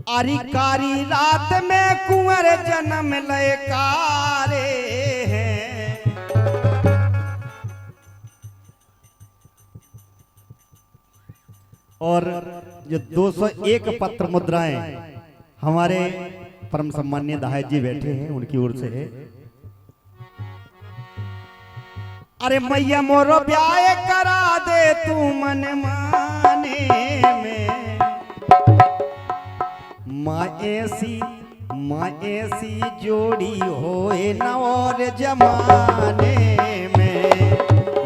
आरी कारी रात में कुंवर जन्म लयकारे हैं। और जो 201 पत्र मुद्राएं हमारे परम सम्मान्य दाहज जी बैठे हैं उनकी ओर से है। अरे मैया मोरो ब्याह करा दे तू मन माने में, माँ ऐसी जोड़ी होए न और जमाने में,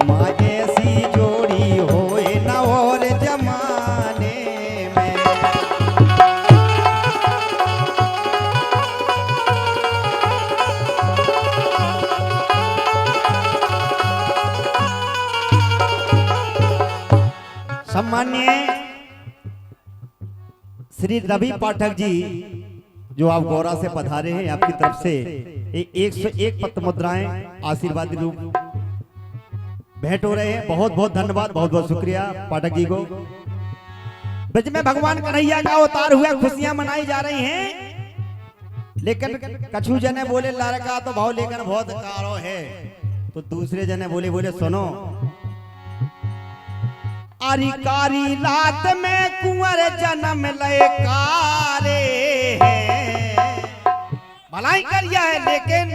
माँ ऐसी जोड़ी होए न और जमाने में। सम्मान्य श्री रवि पाठक जी जो आप गौरा से पधारे हैं, आपकी तरफ से 101 पत्र मुद्राएं आशीर्वाद रूप भेंट हो रहे हैं। बहुत बहुत धन्यवाद, बहुत बहुत शुक्रिया पाठक जी को। ब्रज में भगवान कन्हैया का अवतार हुआ, खुशियां मनाई जा रही हैं। लेकिन कछु जने बोले लड़का तो भाव लेकर बहुत कारो है, तो दूसरे जने बोले सुनो, आरी कारी रात में कुंवर जन्म लयकारे हैं। भलाई करिया है लेकिन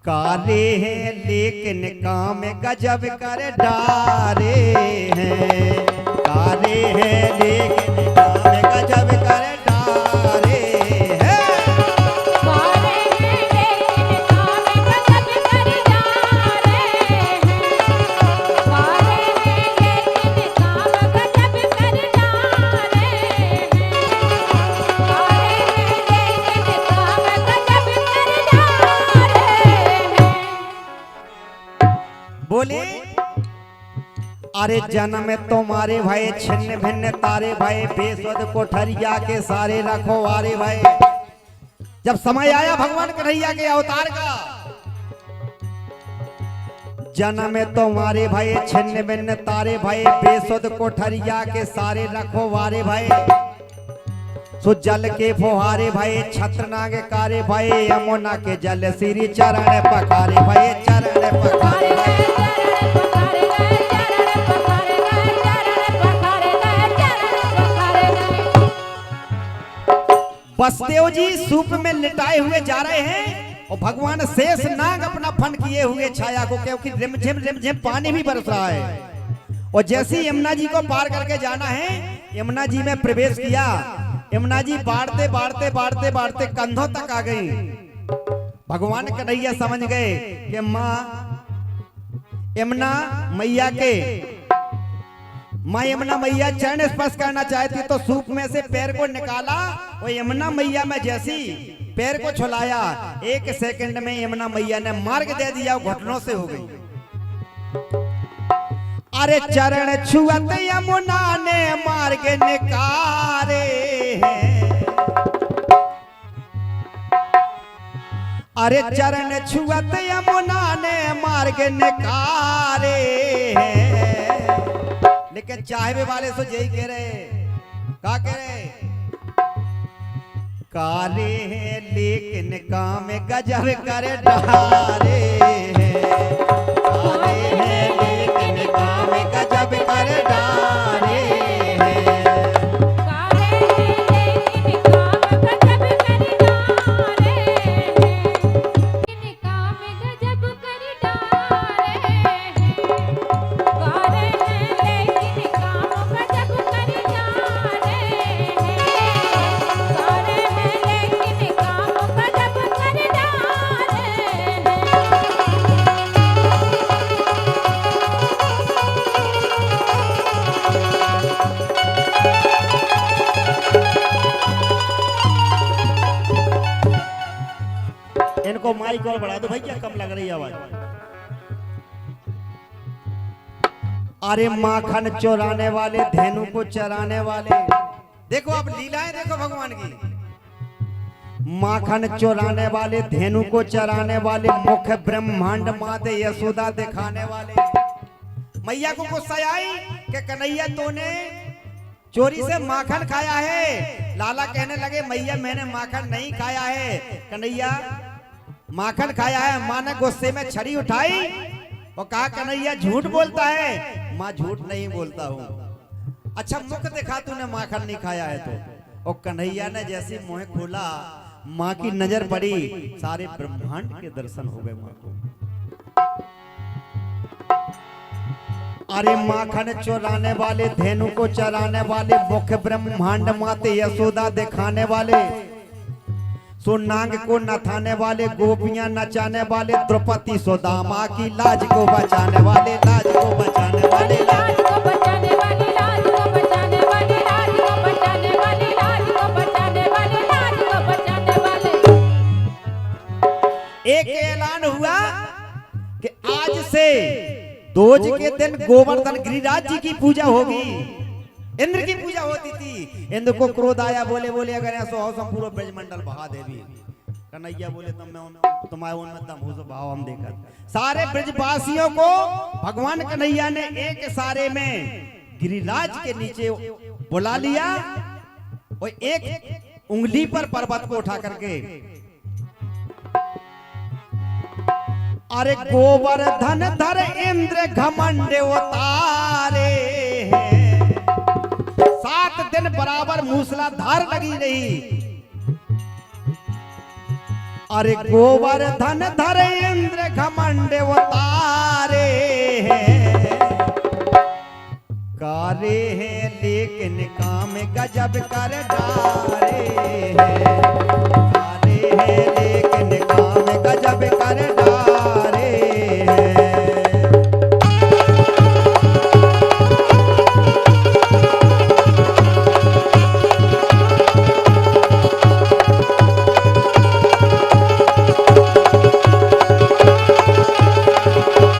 कारे हैं, लेकिन काम गजब कर डारे हैं। कारे हैं लेकिन काम गजब कर डारे हैं। बोले अरे जन्म तुम्हारे भाई छिन्न भिन्न तारे भाई, बेसुध कोठरिया के सारे रखो वारे भाई। जब समय आया भगवान कन्हैया के अवतार का, जन्म तुम्हारे भाई छिन्न भिन्न तारे भाई, बेसुध कोठरिया के सारे रखो वारे भाई। सो जल के फुहारे भाई, छत्र नाग कारे भाई, यमुना के जल श्री चरण पखारे भाई, चरण पखारे भाई। बसदेव जी सूप में लिटाए हुए जा रहे हैं और भगवान शेष नाग अपना फन किए हुए छाया को, क्योंकि रिमझिम पानी भी बरस रहा है। और जैसे यमुना जी को पार करके जाना है, यमुना जी में प्रवेश किया, यमुना जी बाढ़ते बाढ़ते बाढ़ते बाढ़ते कंधों तक आ गई। भगवान कन्हैया समझ गए कि माँ यमुना मैया के माँ यमुना मैया चरण स्पर्श करना चाहती, तो सूप में से पैर को निकाला और यमुना मैया में जैसी पैर को छुलाया, 1 सेकंड में यमुना मैया ने मार्ग दे दिया, घुटनों से हो गई। अरे चरण छुअत यमुना ने मार्ग निकारे हैं। अरे चरण छुअत यमुना ने मार्ग निकारे हैं। लेकिन चाहवे वाले तो यही कह रहे, क्या कह रहे, काले हैं लेकिन काम गजब कर डारे हैं। काले हैं लेकिन काम गजब कर डारे हैं। इनको माइक और बढ़ा दो भाई, क्या कम लग रही है आवाज। अरे माखन चोराने वाले, धेनु को चराने वाले, देखो अब लीलाएं देखो भगवान की। माखन चोराने वाले, धेनु को चराने वाले, मुख ब्रह्मांड माते यशोदा दिखाने वाले। मैया को गुस्सा आई कि कन्हैया तूने चोरी से माखन खाया है। लाला कहने लगे मैया मैंने माखन नहीं खाया है। कन्हैया माखन खाया है। माँ ने गुस्से में छड़ी उठाई और कहा कन्हैया झूठ बोलता है। माँ झूठ नहीं बोलता हूँ। अच्छा मुख दिखा तूने माखन नहीं खाया है तो। और कन्हैया ने जैसे मुंह खोला माँ की नजर पड़ी, सारे ब्रह्मांड के दर्शन हो गए माँ को। अरे माखन चुराने वाले, धेनु को चराने वाले, मुख्य ब्रह्मांड माते यशोदा दिखाने वाले, सो नाग को नथाने वाले, गोपियां नचाने वाले, द्रौपदी सुदामा की लाज को बचाने वाले, लाज को बचाने वाले, लाज को बचाने वाले, लाज को बचाने वाले, लाज को बचाने वाले, लाज को बचाने वाले, लाज को बचाने वाले। एक ऐलान हुआ कि आज से दोज के दिन गोवर्धन गिरिराज जी की पूजा होगी। इंद्र की पूजा होती थी। इंद्र को क्रोध आया, बोले बोले अगर ऐसा हो तो पूरा ब्रजमंडल बहा देवी। कन्हैया बोले तुम्हारे उनमें दम हो तो भाव हम देखा। सारे ब्रजवासियों को भगवान कन्हैया ने एक सारे में गिरिराज के नीचे बुला लिया और एक उंगली पर पर्वत को उठा करके, अरे गोवर्धन धर इंद्र घमंड उतारे हैं। 7 दिन बराबर मूसलाधार लगी रही। अरे गोवर्धन धर इंद्र घमंड उतारे हैं। कारे हैं लेकिन काम गजब कर डारे हैं। कारे हैं लेकिन काम गजब कर डारे हैं।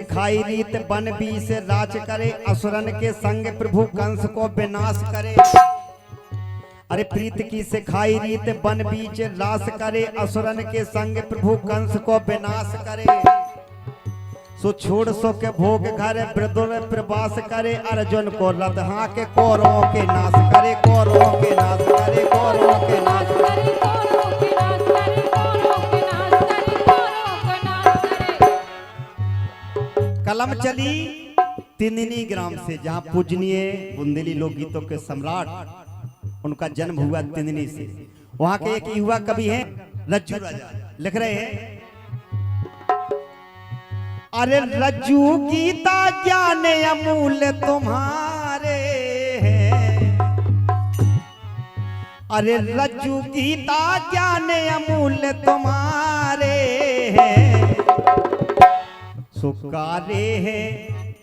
खाई रीत बन बीस राज करे, असुरन के संग प्रभु कंस को विनाश करे। अरे प्रीत की सिखाई रीत बन बीच रास करे, असुरन के संग प्रभु कंस को विनाश करे। सो छोड़ सो के भोग घर ब्रदुर प्रवास करे, अर्जुन को रदहा के कौरवों के नाश करे, कौरवों के नाश करे, कौरवों के नाश करे, कौरवों के नाश करे, कौरवों के नाश करे, कौरवों के नाश करे। कलम चली तिंदिनी ग्राम से, जहाँ पूजनीय बुंदेली लोकगीतों के सम्राट उनका जन्म हुआ तिंदिनी से। वहां के एक युवा कवि हैं रज्जू राजा, लिख रहे हैं अरे रज्जू गीता ज्ञान अमूल्य तुम्हारे हैं। अरे रज्जू गीता ज्ञान अमूल्य तुम्हारे हैं। सुकारे हैं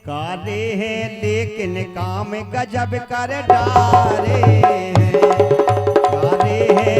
कारे हैं लेकिन काम गजब कर डारे हैं। कारे हैं